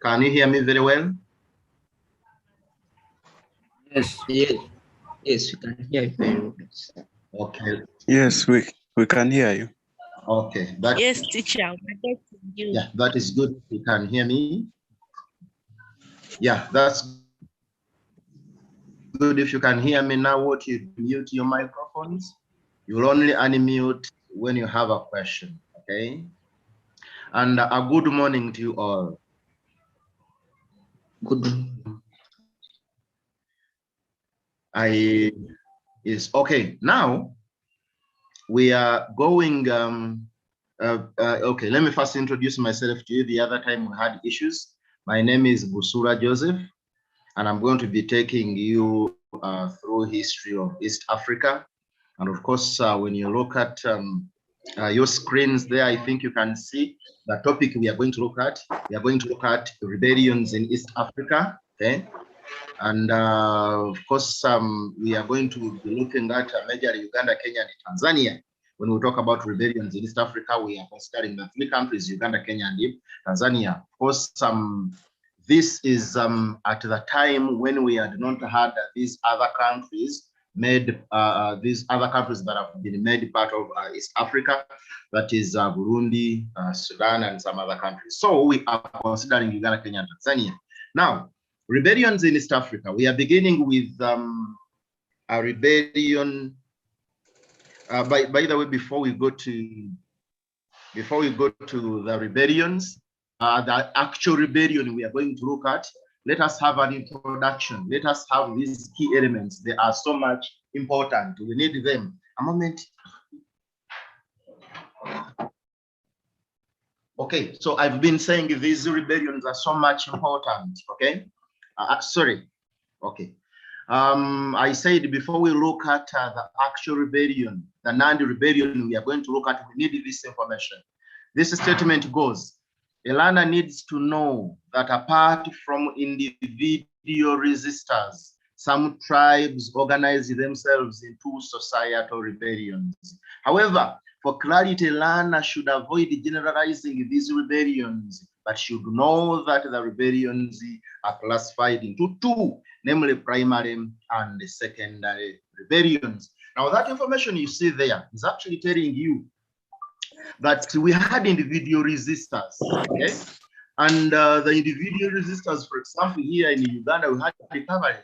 Can you hear me very well? Yes, yes, we can hear you very well. Okay. Yes, we can hear you. Okay. Yes, teacher. Yeah, that is good. You can hear me. Yeah, that's good. If you can hear me now, what you mute your microphones. You'll only unmute when you have a question. Okay. And a good morning to you all. Good morning. Is okay. Now we are going. Okay, let me first introduce myself to you. The other time we had issues. My name is BUSUULWA Joseph, and I'm going to be taking you through history of East Africa. And of course, when you look at your screens there, I think you can see the topic we are going to look at. We are going to look at rebellions in East Africa. Okay. And of course, we are going to be looking at majorly Uganda, Kenya, and Tanzania. When we talk about rebellions in East Africa, we are considering the three countries, Uganda, Kenya, and Tanzania. Of course, this is at the time when we had not had these other countries made, these other countries that have been made part of East Africa, that is Burundi, Sudan, and some other countries. So we are considering Uganda, Kenya, and Tanzania. Now, rebellions in East Africa. We are beginning with a rebellion. By the way, before we go to the rebellions, the actual rebellion we are going to look at, let us have an introduction. Let us have these key elements. They are so much important. We need them. A moment. Okay, so I've been saying these rebellions are so much important. Okay, sorry. Okay. I said before we look at the actual rebellion, the Nandi rebellion, we are going to look at, we need this information. This statement goes, a learner needs to know that apart from individual resistors, some tribes organize themselves into societal rebellions. However, for clarity, a learner should avoid generalizing these rebellions, but should know that the rebellions are classified into two, namely primary and secondary rebellions. Now, that information you see there is actually telling you that we had individual resistors, okay? And the individual resistors, for example, here in Uganda, we had recovery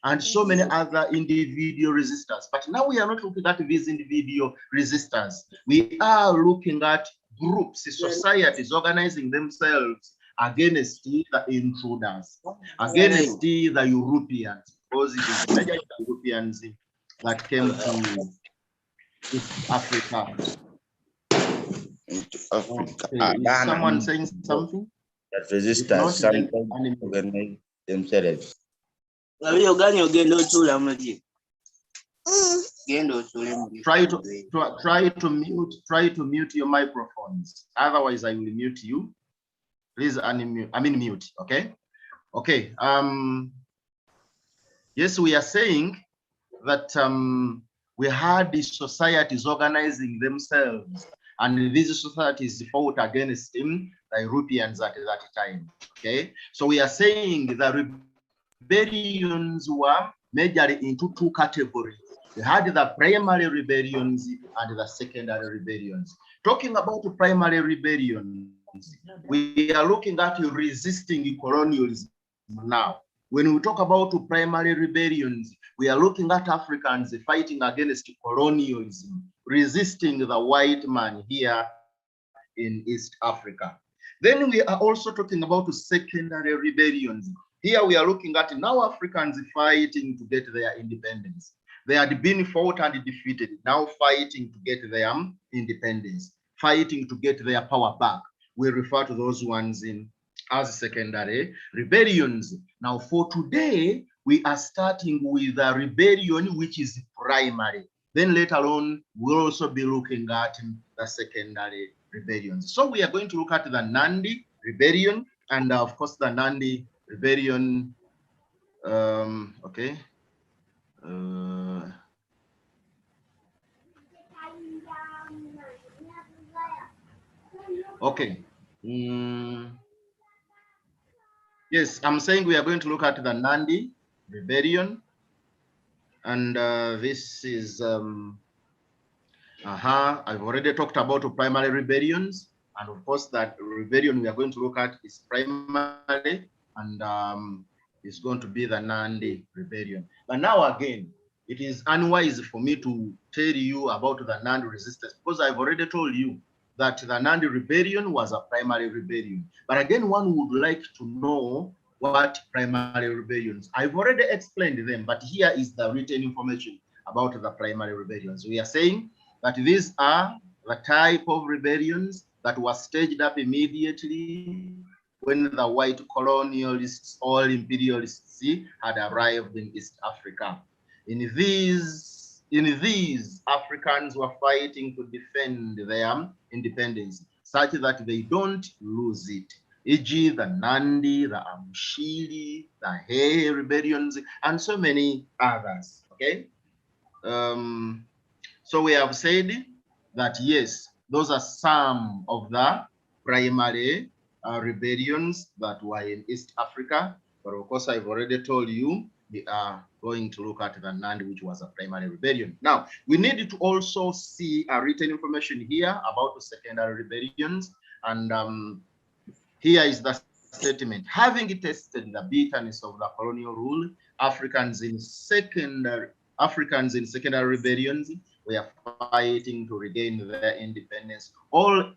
and so many other individual resistors. But now we are not looking at these individual resistors. We are looking at groups, societies organizing themselves against the intruders, against the Europeans, because it is major Europeans that came to East Africa. Okay. Is someone saying something? That resistors sometimes organize themselves. Try to mute your microphones. Otherwise, I will mute you. Please unmute. I mean mute. Okay. Okay. Yes, we are saying that we had these societies organizing themselves, and these societies fought against the Europeans at that time. Okay. So we are saying the rebellions were majorly into two categories. We had the primary rebellions and the secondary rebellions. Talking about primary rebellions, we are looking at resisting colonialism now. When we talk about primary rebellions, we are looking at Africans fighting against colonialism, resisting the white man here in East Africa. Then we are also talking about secondary rebellions. Here we are looking at now Africans fighting to get their independence. They had been fought and defeated, now fighting to get their independence, fighting to get their power back. We refer to those ones as secondary rebellions. Now for today, we are starting with a rebellion which is primary. Then later on, we'll also be looking at the secondary rebellions. So we are going to look at the Nandi rebellion and of course the Nandi rebellion. Okay. Okay. Yes, I'm saying we are going to look at the Nandi rebellion. And this is, I've already talked about primary rebellions. And of course, that rebellion we are going to look at is primary, and it's going to be the Nandi rebellion. But now again, it is unwise for me to tell you about the Nandi resistance, because I've already told you that the Nandi rebellion was a primary rebellion. But again, one would like to know what primary rebellions. I've already explained them, but here is the written information about the primary rebellions. We are saying that these are the type of rebellions that were staged up immediately when the white colonialists or imperialists had arrived in East Africa. In these, Africans were fighting to defend their independence, such that they don't lose it. E.g., the Nandi, the Amshili, the Hay rebellions, and so many others. Okay. So we have said that yes, those are some of the primary rebellions that were in East Africa. But of course, I've already told you we are going to look at the Nandi, which was a primary rebellion. Now, we need to also see a written information here about the secondary rebellions. And here is the statement. Having tested the bitterness of the colonial rule, Africans in secondary rebellions were fighting to regain their independence. All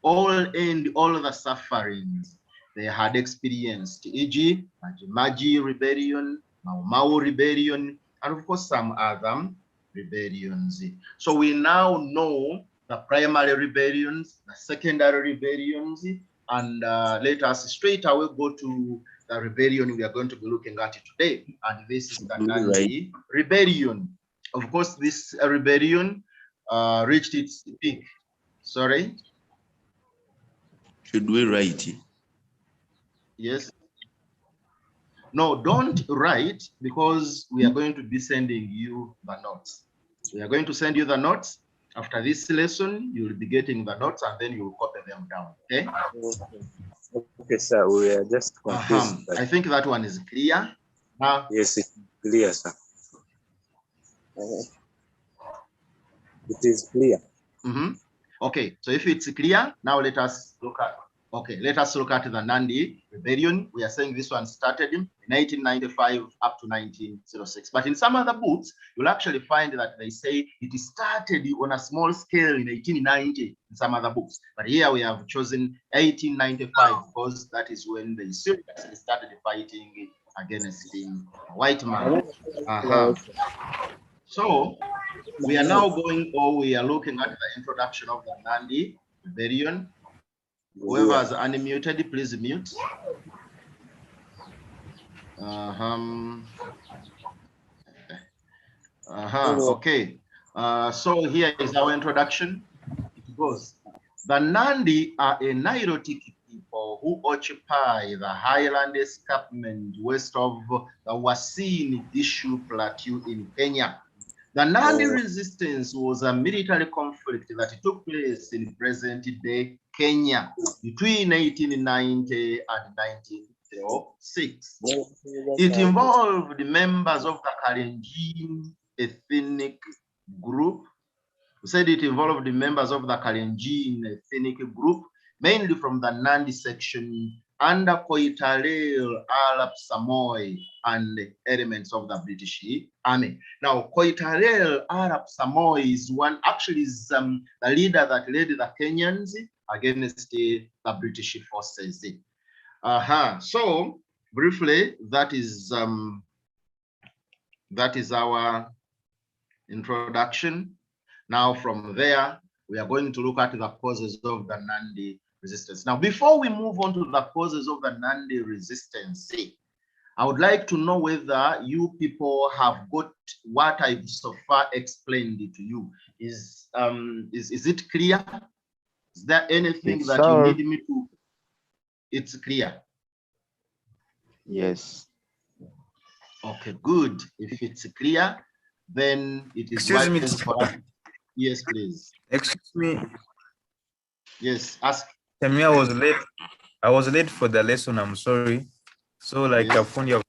the sufferings they had experienced, e.g., Maji rebellion, Mau Mau rebellion, and of course some other rebellions. So we now know the primary rebellions, the secondary rebellions, and let us straight away go to the rebellion we are going to be looking at today. And this is the Nandi rebellion. Of course, this rebellion reached its peak. Sorry? Should we write it? Yes. No, don't write, because we are going to be sending you the notes. We are going to send you the notes. After this lesson, you will be getting the notes, and then you will copy them down. Okay? Okay, sir. We are just confused. I think that one is clear. Yes, it's clear, sir. It is clear. Okay, so if it's clear, now let us look at the Nandi rebellion. We are saying this one started in 1995 up to 1906. But in some other books, you'll actually find that they say it started on a small scale in 1890 in some other books. But here we have chosen 1895 because that is when they seriously started fighting against the white man. So we are now we are looking at the introduction of the Nandi rebellion. Whoever has unmuted, please mute. Okay. So here is our introduction. It goes: the Nandi are a Nilotic people who occupy the highland escarpment west of the Uasin Gishu Plateau in Kenya. The Nandi resistance was a military conflict that took place in present-day Kenya between 1890 and 1906. It involved members of the Kalenjin ethnic group. We said it involved the members of the Kalenjin ethnic group, mainly from the Nandi section, under Koitalel Arab Samoy and elements of the British Army. Now, Koitalel Arab Samoy is the leader that led the Kenyans against the British forces. So briefly, that is our introduction. Now, from there, we are going to look at the causes of the Nandi resistance. Now, before we move on to the causes of the Nandi resistance, I would like to know whether you people have got what I've so far explained to you. Is it clear? Is there anything that you need me to? It's clear. Yes. Okay, good. If it's clear, then it is Excuse me. for us. Yes, please. Excuse me. Yes, ask. Samia was late. I was late for the lesson. I'm sorry. So like Yes. I found you.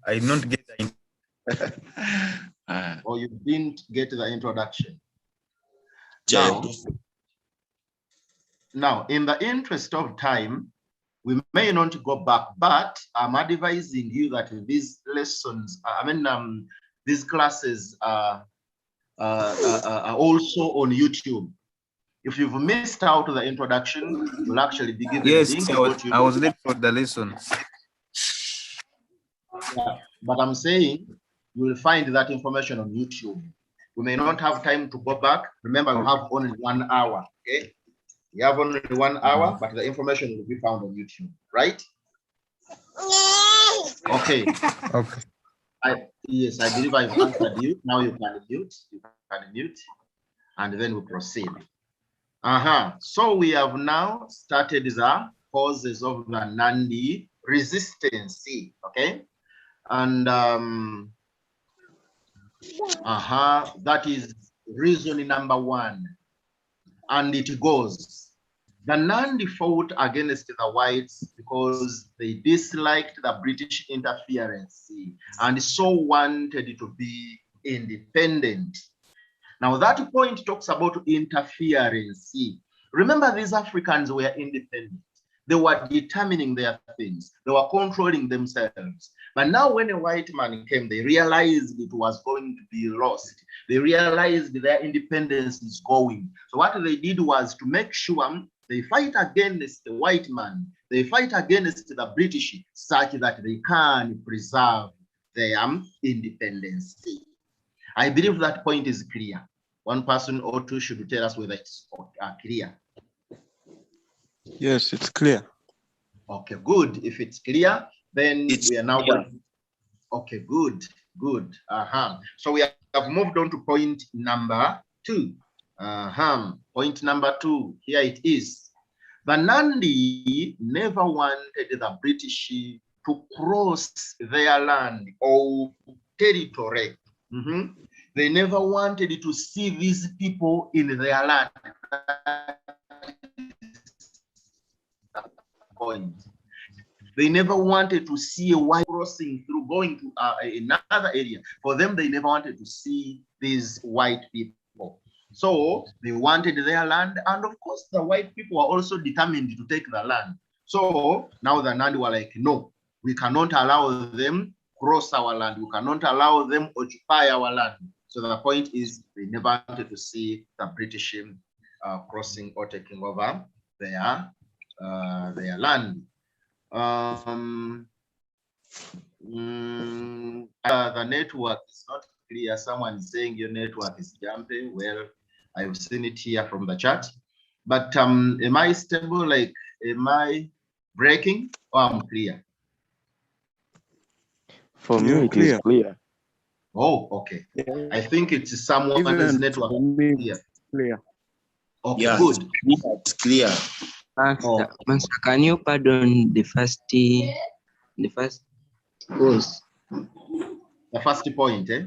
I did not get the. Or you didn't get the introduction. Now, in the interest of time, we may not go back, but I'm advising you that these lessons, these classes are also on YouTube. If you've missed out the introduction, you'll actually be given Yes, a link. I was late for the lesson. Yeah, but I'm saying you will find that information on YouTube. We may not have time to go back. Remember, we have only 1 hour. Okay, you have only 1 hour, but the information will be found on YouTube, right? Okay. Okay. Yes, I believe I've answered you. Now you can mute. You can mute, and then we proceed. So we have now started the causes of the Nandi resistance. Okay, and that is reason number 1, and it goes: the Nandi fought against the whites because they disliked the British interference and so wanted to be independent. Now that point talks about interference. Remember, these Africans were independent. They were determining their things. They were controlling themselves. But now when a white man came, they realized it was going to be lost. They realized their independence is going. So what they did was to make sure they fight against the white man. They fight against the British such that they can preserve their independence. I believe that point is clear. One person or two should tell us whether it's clear. Yes, it's clear. Okay, good. If it's clear, then we are now going. Okay, good. So we have moved on to point number 2. Point number 2, here it is. The Nandi never wanted the British to cross their land or territory. They never wanted to see these people in their land. Point. They never wanted to see a white crossing through, going to another area. For them, they never wanted to see these white people. So they wanted their land, and of course, the white people were also determined to take the land. So now the Nandi were like, no, we cannot allow them cross our land. We cannot allow them occupy our land. So the point is, they never wanted to see the British crossing or taking over their land. The network is not clear. Someone is saying your network is jumping. Well, I've seen it here from the chat. But am I stable? Like, am I breaking or I'm clear? For me, it is clear. Oh, okay. Yeah. I think it's someone's network here. Clear. Okay, yeah, good. It's clear. Master, can you pardon the first course? The first point, eh?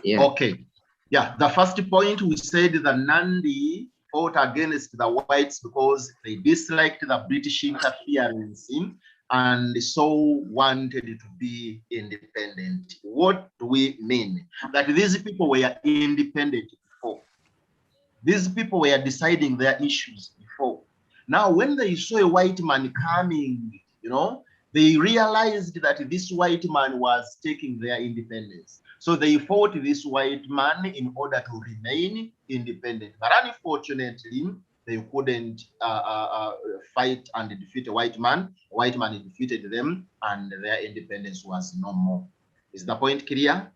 Yeah. Okay. Yeah, the first point, we said the Nandi fought against the whites because they disliked the British interference and so wanted to be independent. What do we mean? That these people were independent before. These people were deciding their issues before. Now, when they saw a white man coming, they realized that this white man was taking their independence. So they fought this white man in order to remain independent. But unfortunately, they couldn't fight and defeat a white man. A white man defeated them, and their independence was no more. Is the point clear?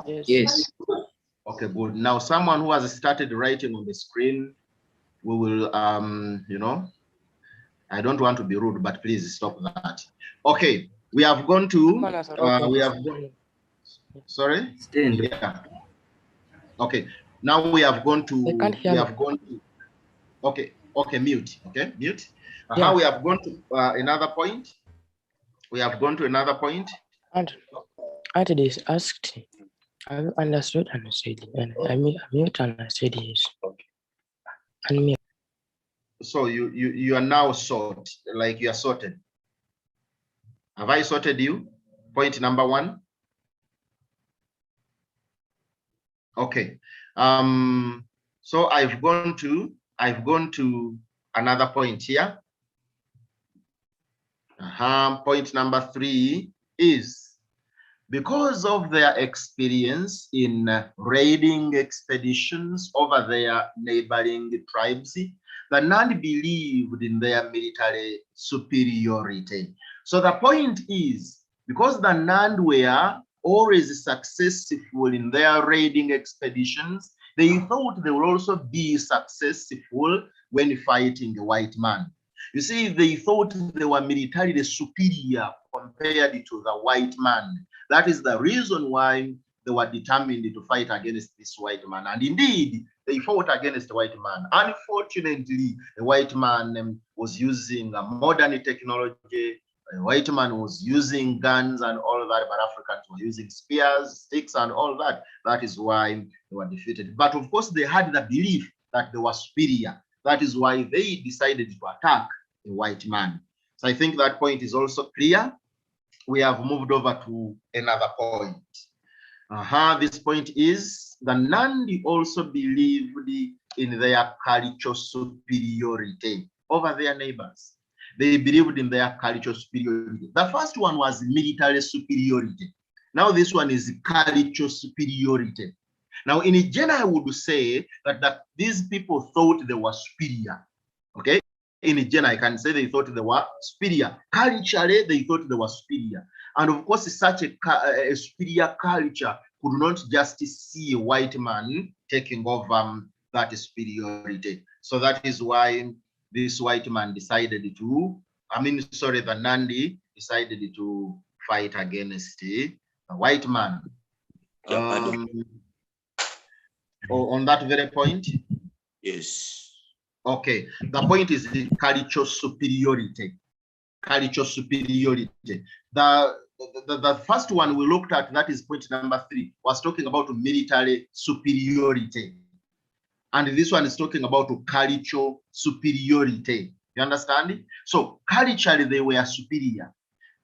Yes. Okay, good. Now, someone who has started writing on the screen, we will, I don't want to be rude, but please stop that. Okay, we have gone to, sorry? Yeah. Okay, now we have gone to, okay, mute, okay, mute. Yeah. We have gone to another point. We have gone to another point. And this asked, have you understood? And I said, and I mute and I said yes. Okay. And me. So you are now sorted, like you are sorted. Have I sorted you? Point number 1. Okay. So I've gone to another point here. Point number 3 is, because of their experience in raiding expeditions over their neighboring tribes, the Nandi believed in their military superiority. So the point is, because the Nandi were always successful in their raiding expeditions, they thought they would also be successful when fighting a white man. You see, they thought they were militarily superior compared to the white man. That is the reason why they were determined to fight against this white man. And indeed, they fought against the white man. Unfortunately, the white man was using modern technology. The white man was using guns and all that, but Africans were using spears, sticks, and all that. That is why they were defeated. But of course, they had the belief that they were superior. That is why they decided to attack the white man. So I think that point is also clear. We have moved over to another point. This point is, the Nandi also believed in their cultural superiority over their neighbors. They believed in their cultural superiority. The first one was military superiority. Now this one is cultural superiority. Now in general, I would say that these people thought they were superior. Okay? In general, I can say they thought they were superior. Culturally, they thought they were superior. And of course, such a superior culture could not just see a white man taking over that superiority. So that is why this white man decided to, the Nandi decided to fight against the white man. On that very point? Yes. Okay, the point is the cultural superiority. Cultural superiority. The first one we looked at, that is point number 3, was talking about military superiority. And this one is talking about cultural superiority. You understand? So culturally, they were superior.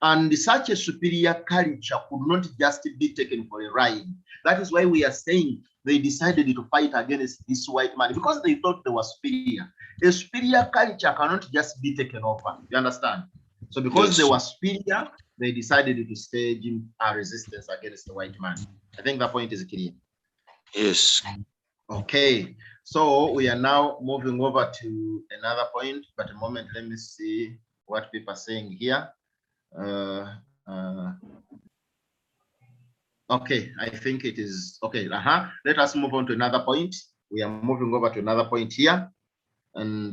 And such a superior culture could not just be taken for a ride. That is why we are saying they decided to fight against this white man, because they thought they were superior. A superior culture cannot just be taken over. You understand? So because they were superior, they decided to stage a resistance against the white man. I think that point is clear. Yes. Okay. So we are now moving over to another point, but a moment, let me see what people are saying here. Okay, I think it is okay. Let us move on to another point. We are moving over to another point here, and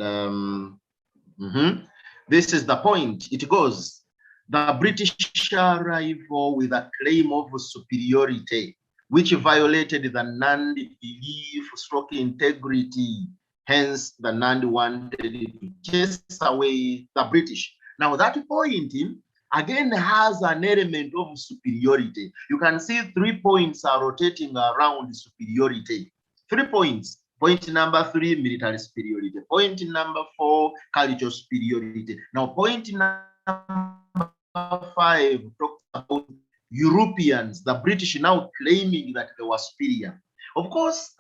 this is the point. It goes: the British arrival with a claim of superiority, which violated the Nandi belief, stroke integrity. Hence, the Nandi wanted to chase away the British. Now, that point again has an element of superiority. You can see 3 points are rotating around superiority. 3 points. Point number 3, military superiority. Point number 4, cultural superiority. Now, point number 5 talks about Europeans, the British now claiming that they were superior. Of course,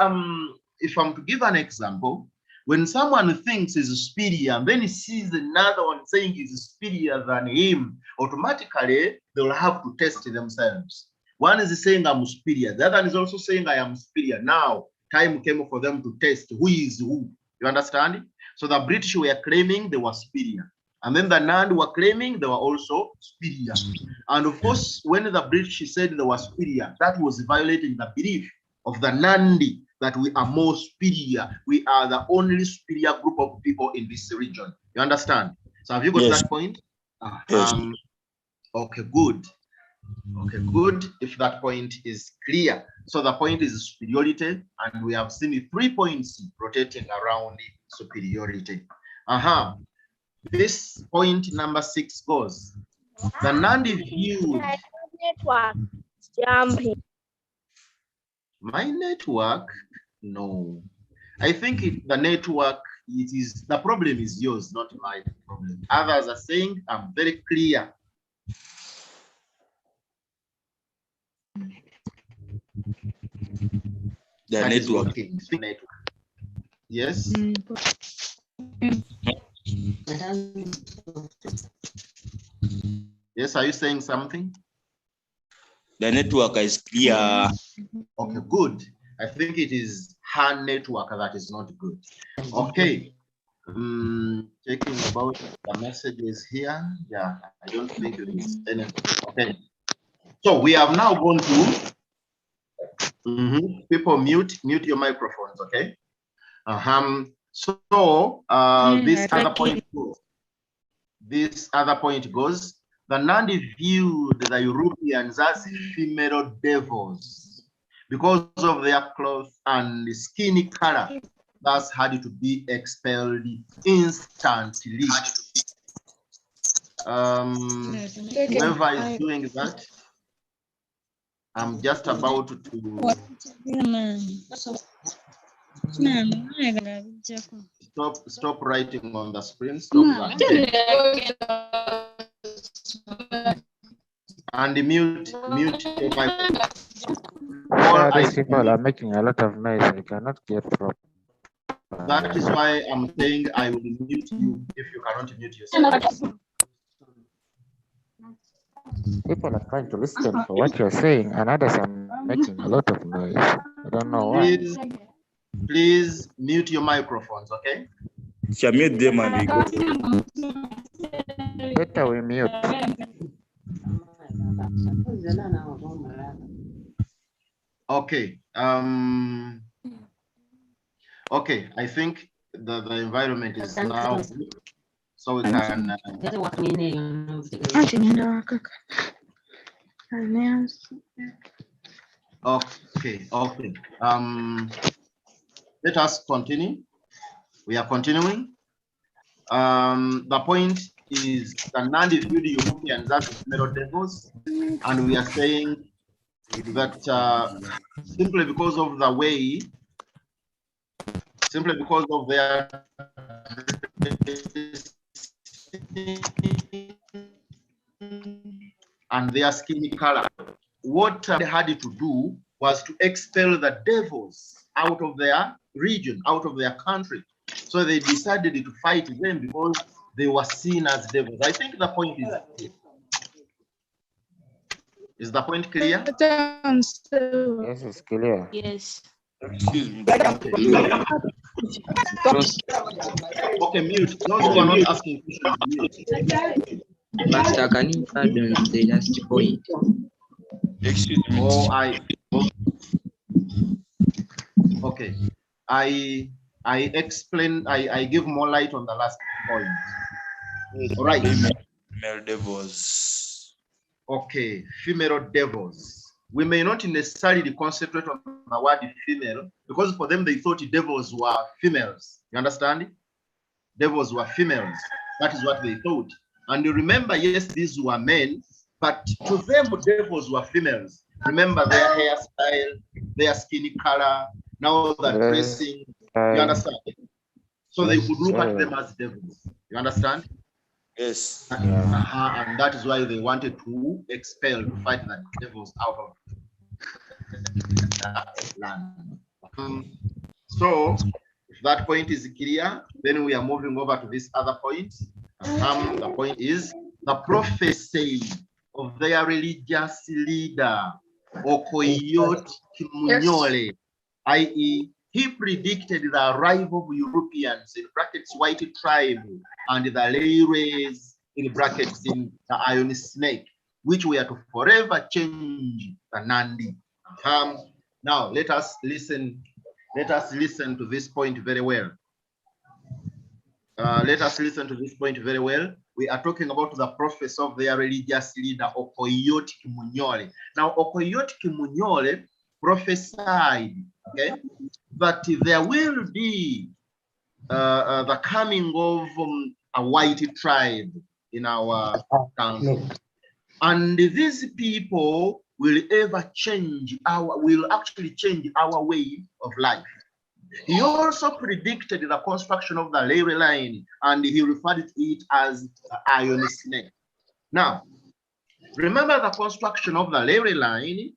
if I'm to give an example, when someone thinks he's superior and then he sees another one saying he's superior than him, automatically they will have to test themselves. One is saying I'm superior, the other is also saying I am superior. Now, time came for them to test who is who. You understand? So the British were claiming they were superior. And then the Nandi were claiming they were also superior. And of course, when the British said they were superior, that was violating the belief of the Nandi that we are more superior. We are the only superior group of people in this region. You understand? So have you got that point? Yes. Okay, good. Okay, good. If that point is clear. So the point is superiority, and we have seen 3 points rotating around superiority. This point number 6 goes: the Nandi viewed. Network jumping. My network? No. I think the network it is the problem is yours, not my problem. Others are saying I'm very clear. The That is network. working. Network. Yes. Yes, are you saying something? The network is clear. Okay, good. I think it is her network that is not good. Okay. Checking about the messages here. Yeah, I don't think it is anything. Okay. So we have now gone to people mute your microphones, okay? So this other point goes. This other point goes. The Nandi viewed the Europeans as female devils because of their clothes and skin color. Thus had to be expelled instantly. Whoever is doing that, I'm just about to stop writing on the screen. Stop that. And mute your microphone. These people are making a lot of noise. We cannot get from. That is why I'm saying I will mute you if you cannot mute yourself. People are trying to listen for what you're saying, and others are making a lot of noise. I don't know why. Please mute your microphones, okay? Shall mute them and we go. Better we mute. Okay. Okay, I think the environment is now so we can okay. Let us continue. We are continuing. The point is the Nandi viewed Europeans as female devils, and we are saying that simply because of the way, simply because of their and their skin color, what they had to do was to expel the devils out of their region, out of their country. So they decided to fight them because they were seen as devils. I think the point is the point clear? Yes, it's clear. Yes. Excuse me. Okay, mute. Those who are not asking questions, mute. Master, can you add on the last point? Excuse me. Okay. I explain, I give more light on the last point. All right. Female devils. Okay, female devils. We may not necessarily concentrate on the word female because for them they thought devils were females. You understand? Devils were females. That is what they thought. And you remember, yes, these were men, but to them devils were females. Remember their hairstyle, their skin color, now the dressing. You understand? So they could look at them as devils. You understand? Yes. And that is why they wanted to expel, to fight the devils out of that land. So if that point is clear, then we are moving over to this other point. The point is the prophecy of their religious leader, Okoyot Kimunyole, i.e., he predicted the arrival of Europeans, in brackets, white tribe, and the Leires, in brackets, in the iron snake, which were to forever change the Nandi. Now, let us listen to this point very well. Let us listen to this point very well. We are talking about the prophecy of their religious leader, Okoyot Kimunyole. Now, Okoyot Kimunyole prophesied, okay, that there will be the coming of a white tribe in our country. And these people will actually change our way of life. He also predicted the construction of the railway line, and he referred to it as the iron snake. Now, remember the construction of the railway line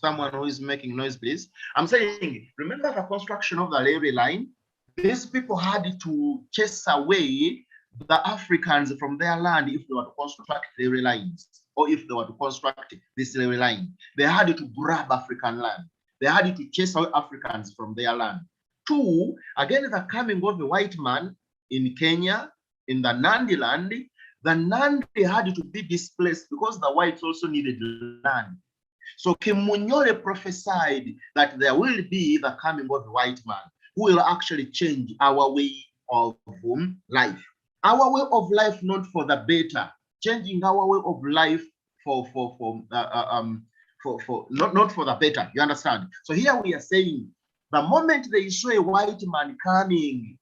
someone who is making noise, please. I'm saying, remember the construction of the railway line? These people had to chase away the Africans from their land if they were to construct railway lines, or if they were to construct this railway line. They had to grab African land. They had to chase away Africans from their land. Two, again, the coming of the white man in Kenya, in the Nandi land, the Nandi had to be displaced because the whites also needed land. So Kimunyole prophesied that there will be the coming of the white man who will actually change our way of life. Our way of life, not for the better, changing our way of life not for the better. You understand? So here we are saying, the moment they saw a white man coming,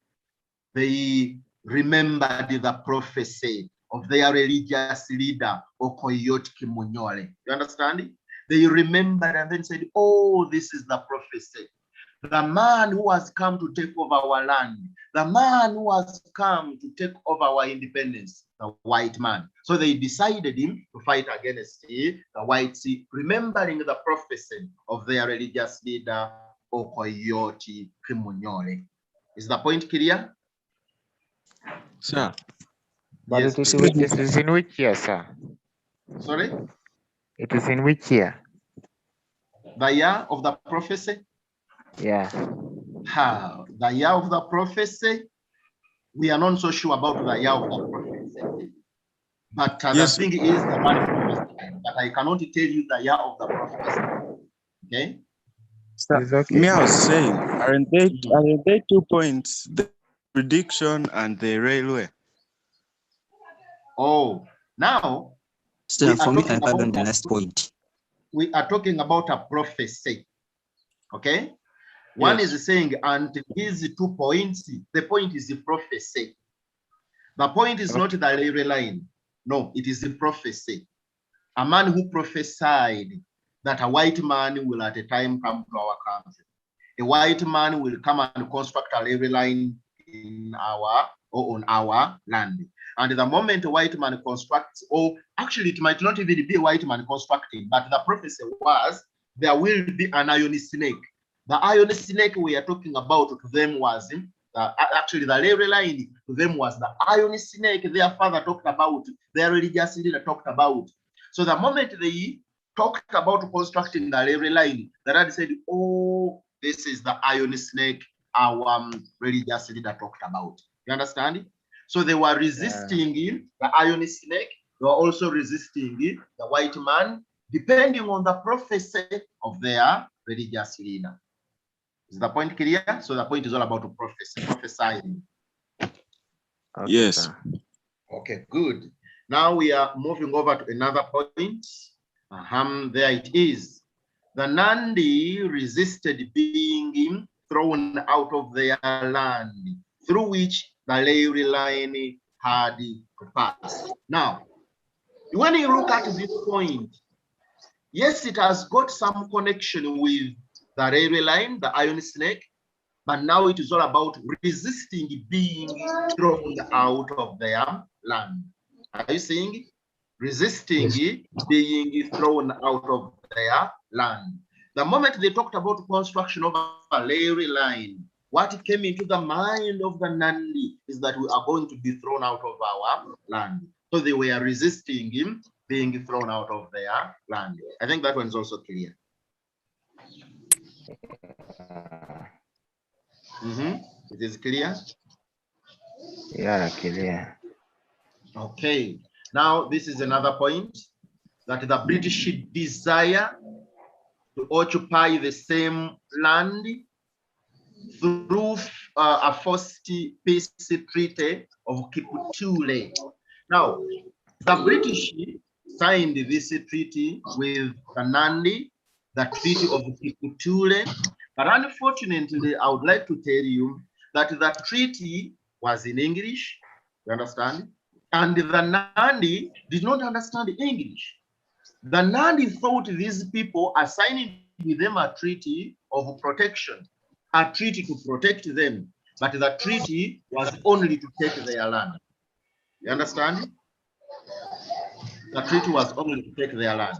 they remembered the prophecy of their religious leader, Okoyot Kimunyole. You understand? They remembered and then said, oh, this is the prophecy. The man who has come to take over our land, the man who has come to take over our independence, the white man. So they decided him to fight against the whites, remembering the prophecy of their religious leader, Okoyoti Kimunyole. Is the point clear? Sir. But Yes, it is in which year, sir? Sorry? It is in which year? The year of the prophecy? Yeah. The year of the prophecy, we are not so sure about the year of the prophecy. But Yes. the thing is, the man prophesied, but I cannot tell you the year of the prophecy. Okay? It's okay. Me, I was saying, aren't they 2 points? The prediction and the railway. Oh, now So we for are me, talking I have on about the next point. we are talking about a prophecy. Okay? One Yes. is saying, and these 2 points, the point is the prophecy. The point is not the railway line. No, it is the prophecy. A man who prophesied that a white man will at a time come to our country. A white man will come and construct a railway line in on our land. And the moment a white man constructs, or actually it might not even be a white man constructing, but the prophecy was there will be an iron snake. The iron snake we are talking about to them was actually the railway line to them was the iron snake their father talked about, their religious leader talked about. So the moment they talked about constructing the railway line, the dad said, oh, this is the iron snake our religious leader talked about. You understand? So they were resisting the iron snake. They were also resisting the white man, depending on the prophecy of their religious leader. Is the point clear? So the point is all about prophesying. Okay, Yes. sir. Okay, good. Now we are moving over to another point. There it is. The Nandi resisted being thrown out of their land, through which the railway line had to pass. Now, when you look at this point, yes, it has got some connection with the railway line, the iron snake, but now it is all about resisting being thrown out of their land. Are you seeing? Resisting being thrown out of their land. The moment they talked about construction of a railway line, what came into the mind of the Nandi is that we are going to be thrown out of our land. So they were resisting him being thrown out of their land. I think that one is also clear. It is clear? Yeah, clear. Okay. Now, this is another point, that the British desire to occupy the same land through a forced peace treaty of Kiputule. Now, the British signed this treaty with the Nandi, the Treaty of Kiputule. But unfortunately, I would like to tell you that the treaty was in English, you understand? And the Nandi did not understand English. The Nandi thought these people are signing with them a treaty of protection, a treaty to protect them, but the treaty was only to take their land. You understand? The treaty was only to take their land.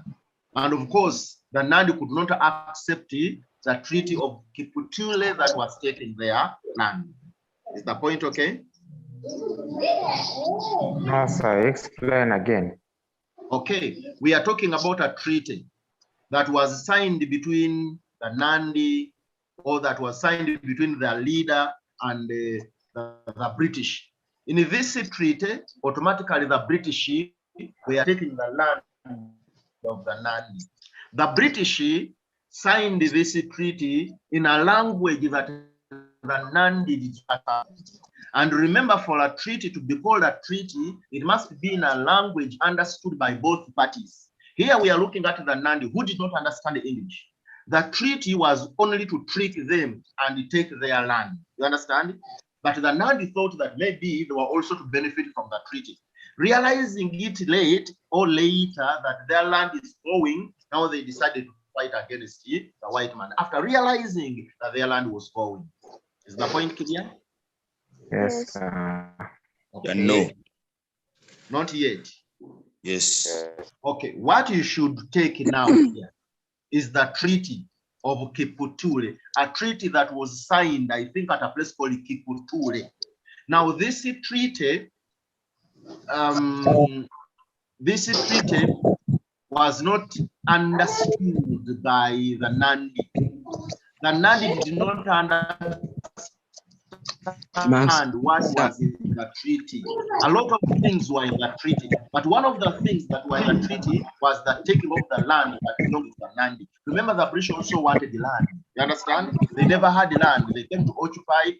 And of course, the Nandi could not accept the treaty of Kiputule that was taking their land. Is the point okay? No, sir. Explain again. Okay, we are talking about a treaty that was signed between the Nandi, or that was signed between their leader and the British. In this treaty, automatically the British were taking the land of the Nandi. The British signed this treaty in a language that the Nandi did not understand. And remember, for a treaty to be called a treaty, it must be in a language understood by both parties. Here we are looking at the Nandi, who did not understand English. The treaty was only to trick them and take their land. You understand? But the Nandi thought that maybe they were also to benefit from the treaty. Realizing it later that their land is going, now they decided to fight against the white man. After realizing that their land was going. Is the point clear? Yes. Okay. No. Not yet. Yes. Okay, what you should take now here is the Treaty of Kiputule, a treaty that was signed, I think, at a place called Kiputule. Now, this treaty was not understood by the Nandi. The Nandi did not understand what was in the treaty. A lot of things were in the treaty, but one of the things that were in the treaty was the taking of the land that belonged to the Nandi. Remember, the British also wanted the land. You understand? They never had the land. They came to occupy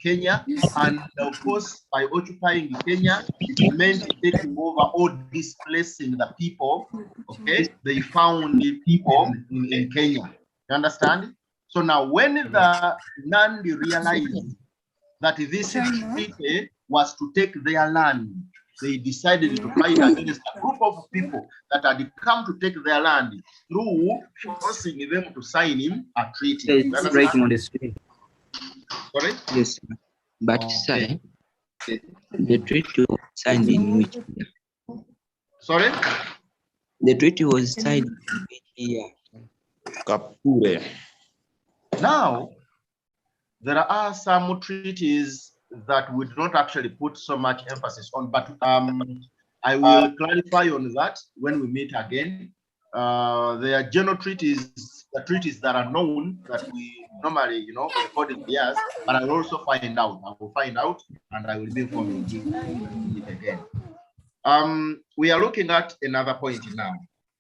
Kenya, and of course, by occupying Kenya, it meant taking over or displacing the people. Okay, they found the people in Kenya. You understand? So now, when the Nandi realized that this treaty was to take their land, they decided to fight against a group of people that had come to take their land through forcing them to sign a treaty. It's breaking on the screen. Sorry? Yes, but okay. The treaty was signed in which year? Sorry? The treaty was signed in which year? Kapure. Now, there are some treaties that we do not actually put so much emphasis on, but I will clarify on that when we meet again. There are general treaties, the treaties that are known that we normally, record in years, but I will also find out. I will find out and I will be informing you again. We are looking at another point now.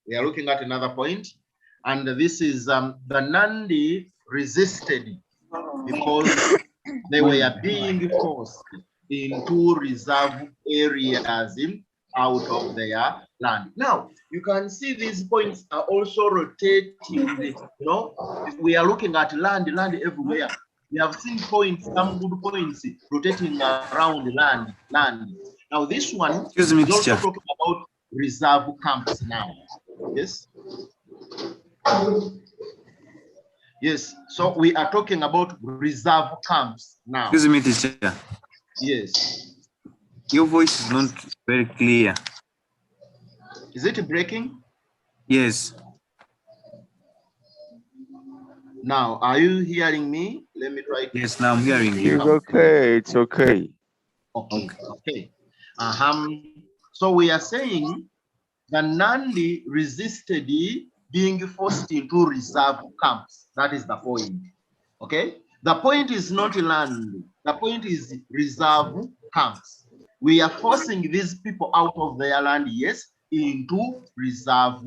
We are looking at another point, and this is the Nandi resisted because they were being forced into reserve areas out of their land. Now, you can see these points are also rotating. We are looking at land everywhere. We have seen points, some good points rotating around land. Now, this one is also talking about reserve camps now. Yes. Yes, so we are talking about reserve camps now. Excuse me, teacher. Yes. Your voice is not very clear. Is it breaking? Yes. Now, are you hearing me? Let me try to... Yes, now I'm hearing you. It's okay, it's okay. Okay. So we are saying the Nandi resisted being forced into reserve camps. That is the point. Okay? The point is not land. The point is reserve camps. We are forcing these people out of their land, yes, into reserve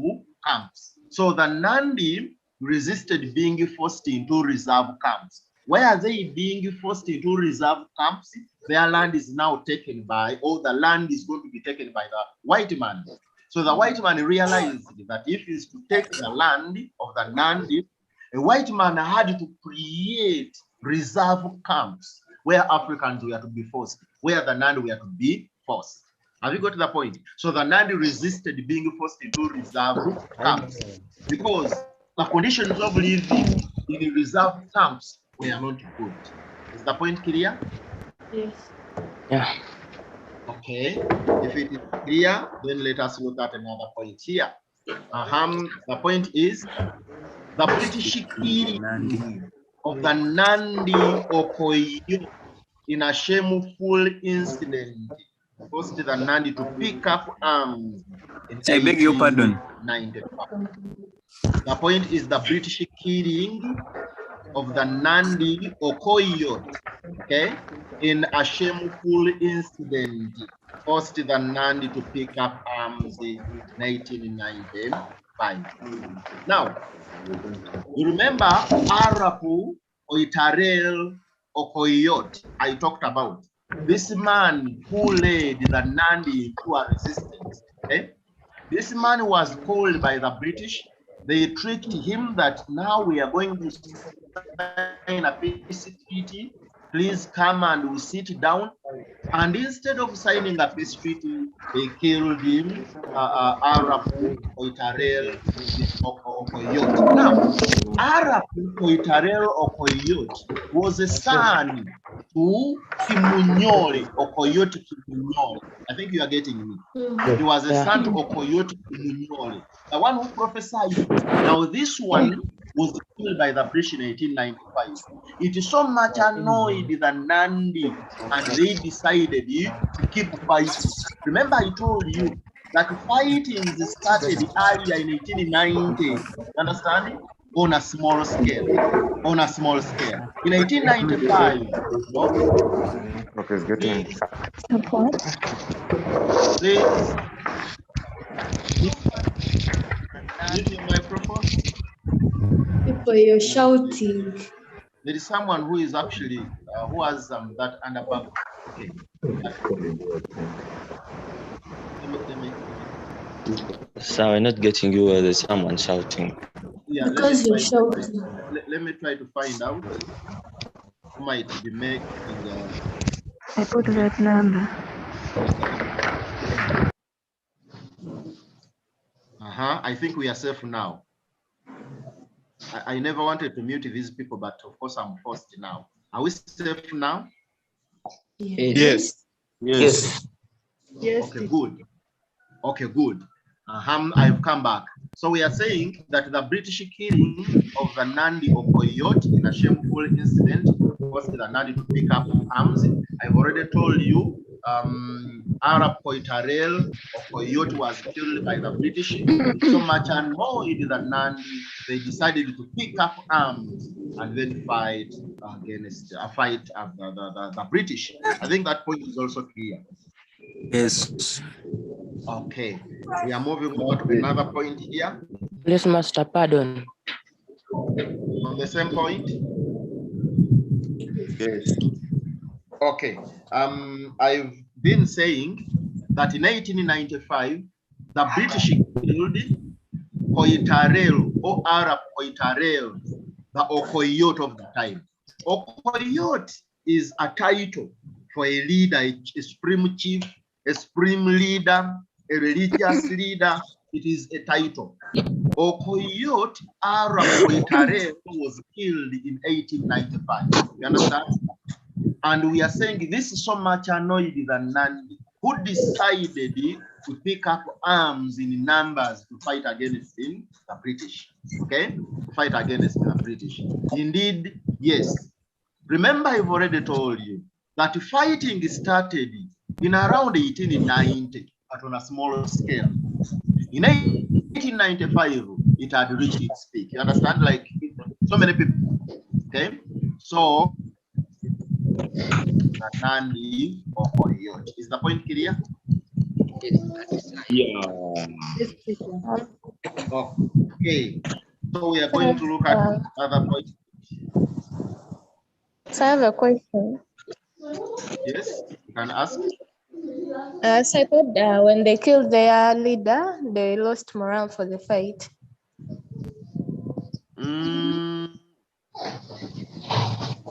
camps. So the Nandi resisted being forced into reserve camps. Why are they being forced into reserve camps? Their land is now taken by, or the land is going to be taken by the white man. So the white man realized that if he's to take the land of the Nandi, a white man had to create reserve camps where Africans were to be forced, where the Nandi were to be forced. Have you got the point? So the Nandi resisted being forced into reserve camps because the conditions of living in reserve camps were not good. Is the point clear? Yes. Yeah. Okay. If it is clear, then let us look at another point here. The point is the British killing of the Nandi Okoyo in a shameful incident forced the Nandi to pick up arms in I beg your pardon. 1895. The point is the British killing of the Nandi Okoyo, okay, in a shameful incident forced the Nandi to pick up arms in 1995. Now, you remember Arapu Oitarel Okoyot I talked about. This man who led the Nandi into a resistance. Okay? This man was called by the British. They tricked him that now we are going to sign a peace treaty. Please come and we sit down. And instead of signing a peace treaty, they killed him, Arapu Oitarel Okoyot. Now, Arapu Oitarel Okoyot was a son to Kimunyole Okoyot Kimunyole. I think you are getting me. He was a son to Okoyot Kimunyole, the one who prophesied. Now, this one was killed by the British in 1895. It is so much annoyed the Nandi, and they decided to keep fighting. Remember, I told you that fighting started earlier in 1890. Understand? On a small scale. On a small scale. In 1895, Okay, it's getting please mute your microphone. People, you're shouting. There is someone who is actually who has that underbag. Okay. Let me. So we're not getting you. There's someone shouting. Yeah, Because you're shouting. Let me try to find out who might be making. I put that number. I think we are safe now. I never wanted to mute these people, but of course I'm forced now. Are we safe now? Yes. Yes. Yes. Okay, good. Okay, good. I've come back. So we are saying that the British killing of the Nandi Okoyot in a shameful incident forced the Nandi to pick up arms. I've already told you Arab Koitarel Okoyot was killed by the British. So much annoyed the Nandi, they decided to pick up arms and then fight against the British. I think that point is also clear. Yes. Okay, we are moving on to another point here. Please, Master, pardon. On the same point? Yes. Okay, I've been saying that in 1895, the British killed Koitarel or Arab Koitarel, the Okoyot of the time. Okoyot is a title for a leader, a supreme chief, a supreme leader, a religious leader. It is a title. Okoyot Arab Koitarel was killed in 1895. You understand? And we are saying this is so much annoyed than Nandi, who decided to pick up arms in numbers to fight against the British. Okay? To fight against the British. Indeed, yes. Remember, I've already told you that fighting started in around 1890, but on a smaller scale. In 1895, it had reached its peak. You understand? Like so many people. Okay? So Nandi or Koyot. Is the point clear? Yeah. Okay. So we are going to look at other points. So I have a question. Yes, you can ask. So I thought when they killed their leader, they lost morale for the fight.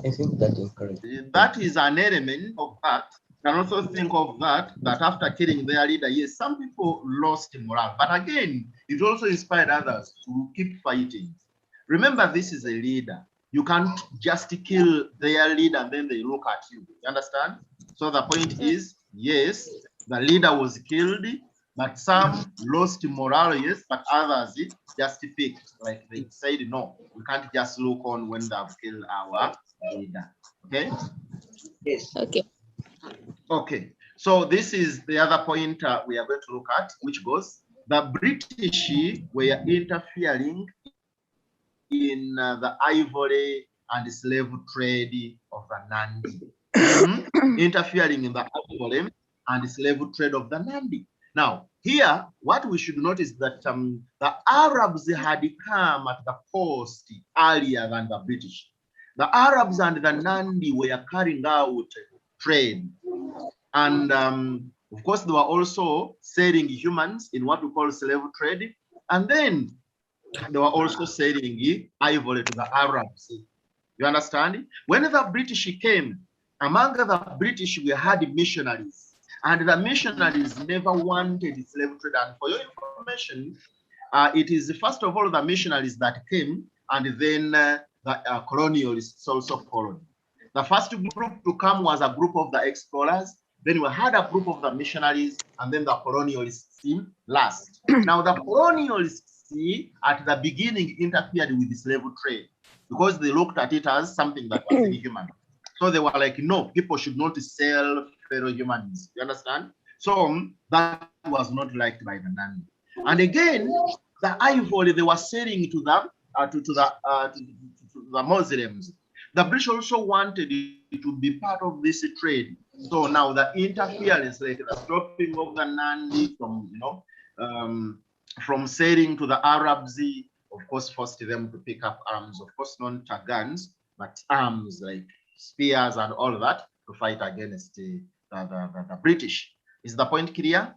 I think that is correct. That is an element of that. can also think of that after killing their leader, yes, some people lost morale, but again, it also inspired others to keep fighting. Remember, this is a leader. You can't just kill their leader and then they look at you. You understand? So the point is, yes, the leader was killed, but some lost morale, yes, but others just picked, like they said, no, we can't just look on when they've killed our leader. Okay? Yes. Okay. Okay, so this is the other point we are going to look at, which goes, the British were interfering in the ivory and slave trade of the Nandi. Interfering in the ivory and slave trade of the Nandi. Now, here, what we should notice that the Arabs had come at the coast earlier than the British. The Arabs and the Nandi were carrying out trade. And of course, they were also selling humans in what we call slave trade. And then they were also selling ivory to the Arabs. You understand? When the British came, among the British, we had missionaries. And the missionaries never wanted slave trade. And for your information, it is first of all the missionaries that came, and then the colonialists also followed. The first group to come was a group of the explorers. Then we had a group of the missionaries, and then the colonialists last. Now, the colonialists at the beginning interfered with the slave trade because they looked at it as something that was inhuman. So they were like, no, people should not sell fellow humans. You understand? So that was not liked by the Nandi. And again, the ivory they were selling to the Muslims. The British also wanted it to be part of this trade. So now the interference, like the stopping of the Nandi from from selling to the Arabs, of course, forced them to pick up arms, of course, not guns, but arms like spears and all that to fight against the British. Is the point clear?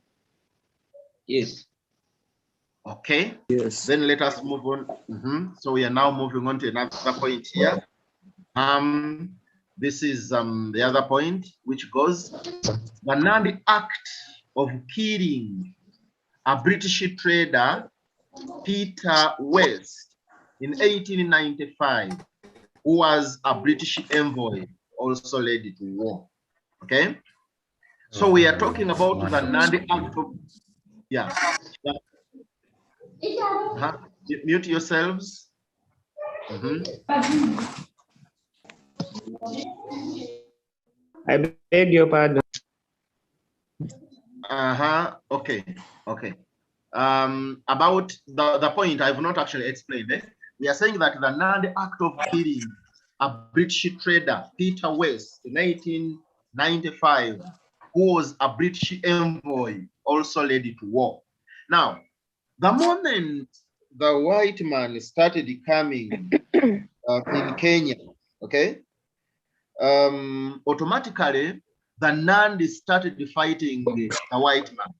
Yes. Okay. Yes. Then let us move on. So we are now moving on to another point here. This is the other point, which goes, the Nandi Act of killing a British trader, Peter West, in 1895, who was a British envoy, also led to war. Okay? So we are talking about the Nandi Act of, Mute yourselves. I beg your pardon. Okay. About the point I've not actually explained it. We are saying that the Nandi Act of killing a British trader, Peter West, in 1895, who was a British envoy, also led to war. Now, the moment the white man started coming in Kenya, okay, automatically the Nandi started fighting the white man.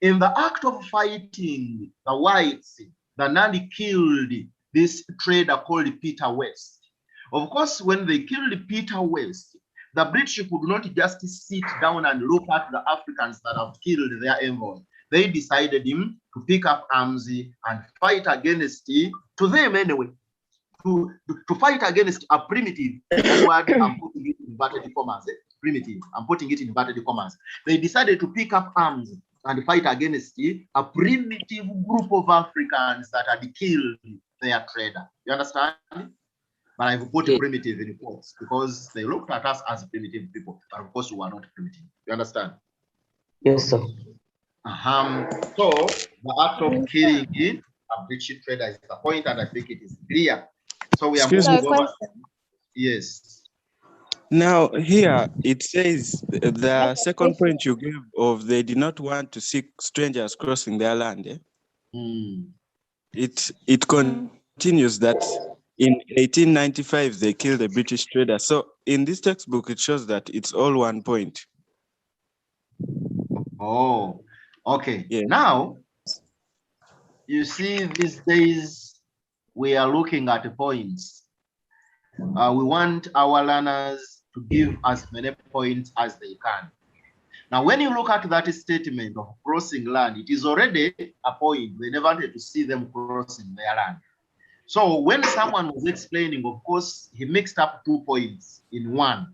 In the act of fighting the whites, the Nandi killed this trader called Peter West. Of course, when they killed Peter West, the British could not just sit down and look at the Africans that have killed their envoy. They decided to pick up arms and fight against, to them anyway, to fight against a primitive, that word I'm putting it in inverted commas, primitive, I'm putting it in inverted commas. They decided to pick up arms and fight against a primitive group of Africans that had killed their trader. You understand? But I've put primitive in quotes because they looked at us as primitive people, but of course we are not primitive. You understand? Yes, sir. So the act of killing a British trader is the point, and I think it is clear. So we are moving over. Yes. Now here it says the second point you gave of they did not want to see strangers crossing their land. It continues that in 1895 they killed a British trader. So in this textbook it shows that it's all one point. Oh, okay. Yeah. Now you see, these days we are looking at points. We want our learners to give as many points as they can. Now, when you look at that statement of crossing land, it is already a point. They never wanted to see them crossing their land. So when someone was explaining, of course, he mixed up 2 points in one.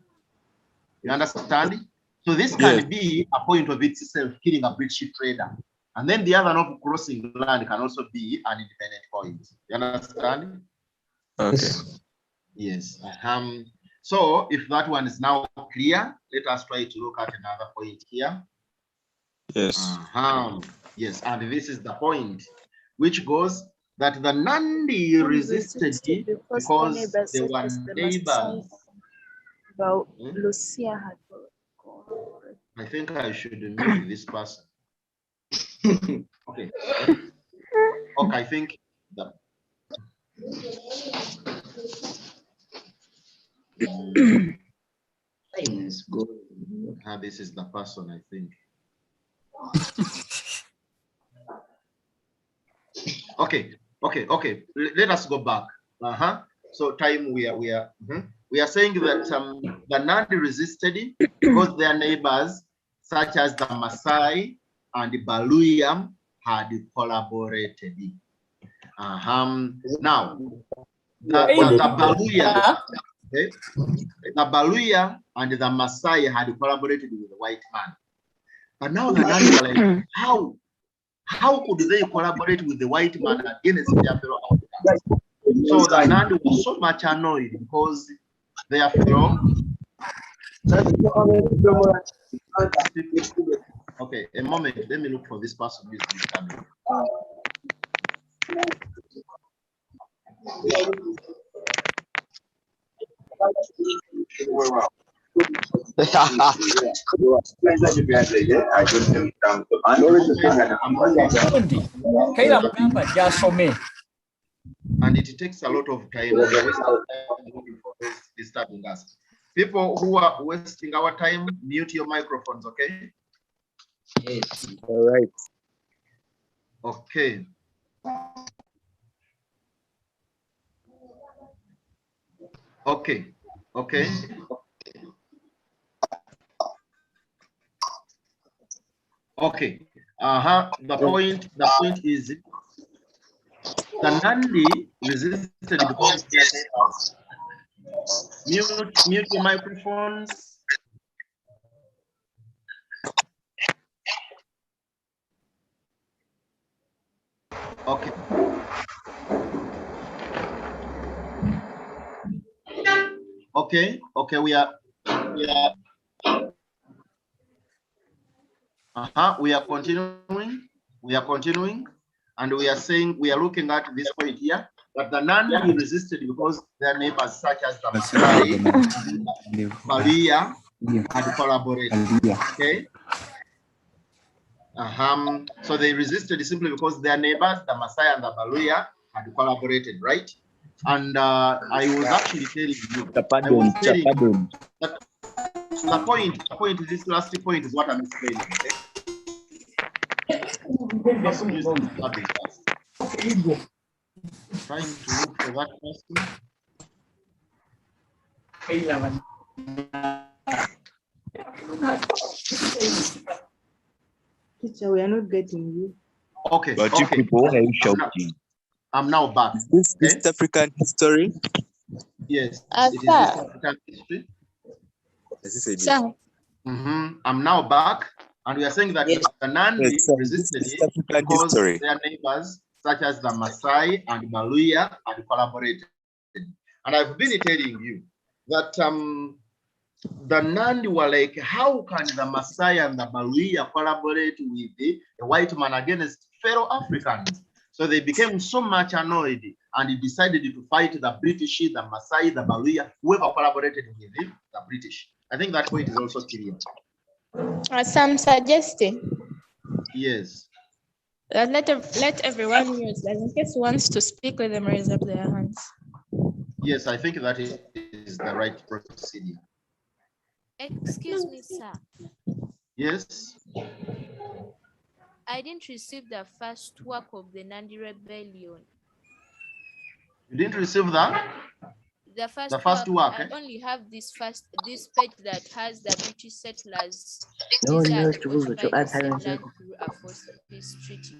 You understand? So this can be a point of itself, killing a British trader. And then the other of crossing land can also be an independent point. You understand? Okay. Yes. So if that one is now clear, let us try to look at another point here. Yes. Yes, and this is the point, which goes that the Nandi resisted because they were neighbors. But Lucia had I think I should mute this person. Okay. Okay, I think that. This is the person, I think. Okay. Let us go back. So time we are saying that the Nandi resisted because their neighbors, such as the Maasai and the Baluya, had collaborated. Now, the Baluya, okay, the Baluya and the Maasai had collaborated with the white man. But now the Nandi were like, how could they collaborate with the white man against their fellow Africans? So the Nandi was so much annoyed because their fellow. Okay, a moment. Let me look for this person who is disturbing. And it takes a lot of time. Looking for those disturbing us. People who are wasting our time, mute your microphones, okay? Yes. All right. Okay. Okay. The point is the Nandi resisted because mute your microphones. Okay, we are continuing, and we are saying we are looking at this point here that the Nandi resisted because their neighbors such as the Maasai and Baluya had collaborated. Okay. So they resisted simply because their neighbors, the Maasai and the Baluya, had collaborated, right? And I was actually telling you, that the point, this last point is what I'm explaining, okay? Trying to look for that person. Teacher, we are not getting you. Okay. But you people are shouting. I'm now back. Is this East African history? Yes, it is East African history. I'm now back, and we are saying that the Nandi resisted it because their neighbors, such as the Maasai and Baluya, had collaborated. And I've been telling you that the Nandi were like, how can the Maasai and the Baluya collaborate with the white man against fellow Africans? So they became so much annoyed and decided to fight the British, the Maasai, the Baluya, whoever collaborated with the British. I think that point is also clear. Some suggesting. Yes. Let everyone use, in case wants to speak, let them raise up their hands. Yes, I think that is the right procedure. Excuse me, sir. Yes. I didn't receive the first work of the Nandi Rebellion. You didn't receive that? The first work. I only have this page that has the British settlers No one knows the rules to add silence through a forced peace treaty.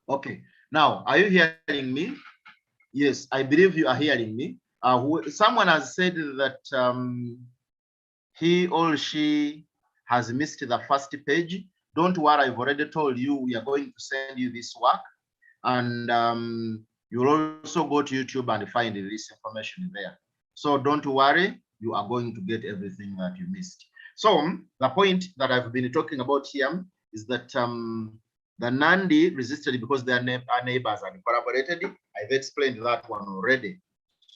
Okay. Now, are you hearing me? Yes, I believe you are hearing me. Someone has said that he or she has missed the first page. Don't worry, I've already told you we are going to send you this work, and you'll also go to YouTube and find this information there. So don't worry, you are going to get everything that you missed. So the point that I've been talking about here is that the Nandi resisted because their neighbors and collaborated. I've explained that one already.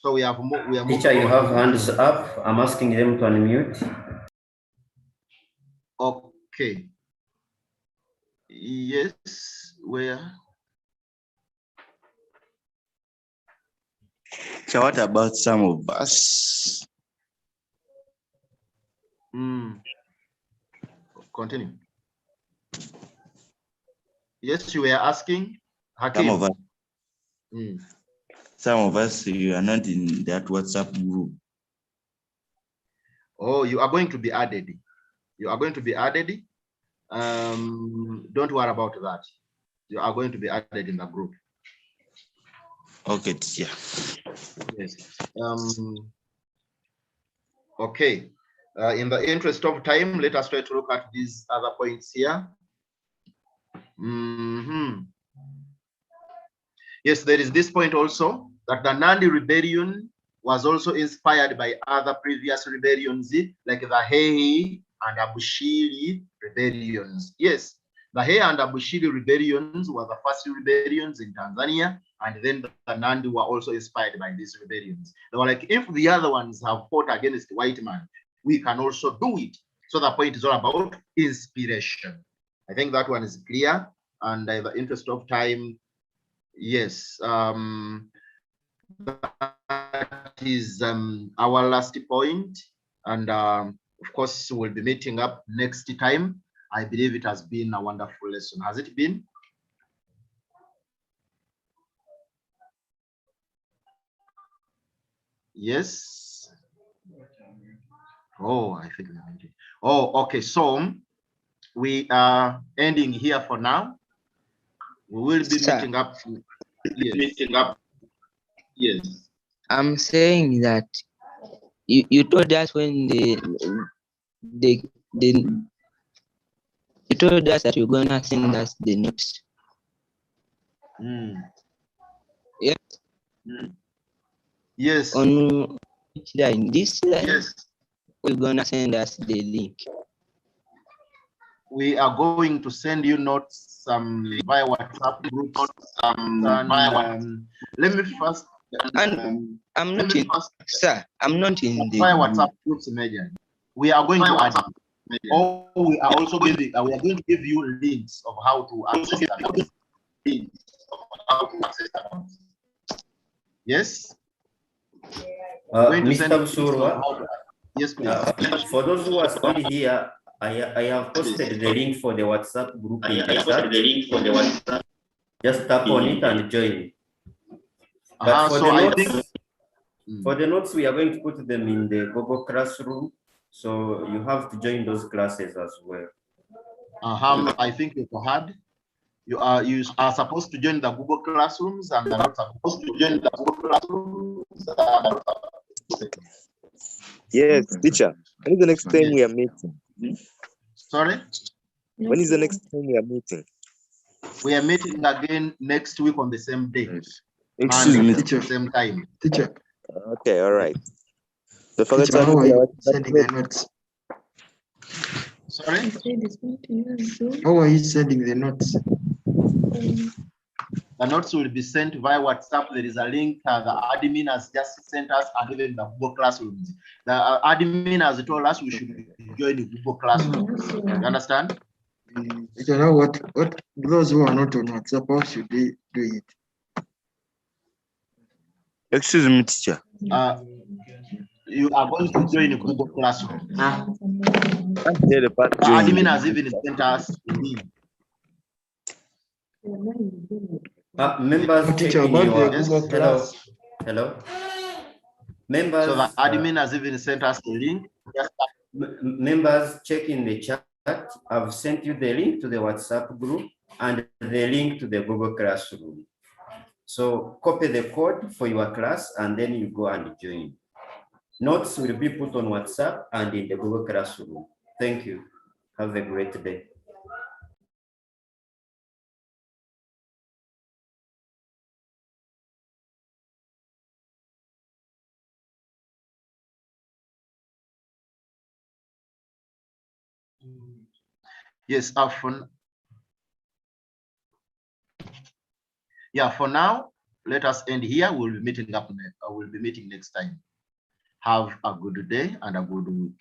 So we have more. Teacher, you have hands up. I'm asking them to unmute. Okay. Yes. Where? So what about some of us? Continue. Yes, you were asking. Hakim. Some of us, you are not in that WhatsApp group. Oh, you are going to be added. You are going to be added. Don't worry about that. You are going to be added in the group. Okay, yeah. Yes. Okay. In the interest of time, let us try to look at these other points here. Yes, there is this point also that the Nandi rebellion was also inspired by other previous rebellions like the Hei and Abushiri rebellions. Yes, the Hei and Abushiri rebellions were the first rebellions in Tanzania, and then the Nandi were also inspired by these rebellions. They were like, if the other ones have fought against the white man, we can also do it. So the point is all about inspiration. I think that one is clear, and in the interest of time, yes, that is our last point, and of course we'll be meeting up next time. I believe it has been a wonderful lesson. Has it been? Yes. Oh, I think we are meeting. Oh, okay. So we are ending here for now. We will be meeting up. Yes. Yes. I'm saying that you told us when you told us that you're gonna send us the notes. Yes. Yes. On which line? This line? Yes. We're gonna send us the link. We are going to send you notes via WhatsApp groups. Let me first. And I'm not in, sir. I'm not in the via WhatsApp groups. Imagine we are going to add. Or we are also giving. We are going to give you links of how to access them. Yes. Mr. Busuulwa. Yes, please. For those who are still here, I have posted the link for the WhatsApp group in the chat. Just tap on it and join. But for the notes, we are going to put them in the Google Classroom. So you have to join those classes as well. I think you've heard. You are supposed to join the Google Classrooms, and they're not supposed to join the Google Classrooms. Yes, teacher. When is the next time we are meeting? Sorry? When is the next time we are meeting? We are meeting again next week on the same day. Excuse me, teacher. Same time. Teacher. Okay, all right. So for Teacher, how are you sending the notes? Sorry? How are you sending the notes? The notes will be sent via WhatsApp. There is a link the admin has just sent us, and even the Google Classrooms. The admin has told us we should join the Google Classroom. You understand? You know what those who are not on WhatsApp, how should they do it? Excuse me, teacher. you are going to join Google Classroom. The admin has even sent us a link. Members Teacher, checking about your the Google hello. Class. Hello. Members. So the admin has even sent us a link. Members, check in the chat. I've sent you the link to the WhatsApp group and the link to the Google Classroom. So copy the code for your class and then you go and join. Notes will be put on WhatsApp and in the Google Classroom. Thank you. Have a great day. Yes, for now, let us end here. We'll be meeting next time. Have a good day and a good week.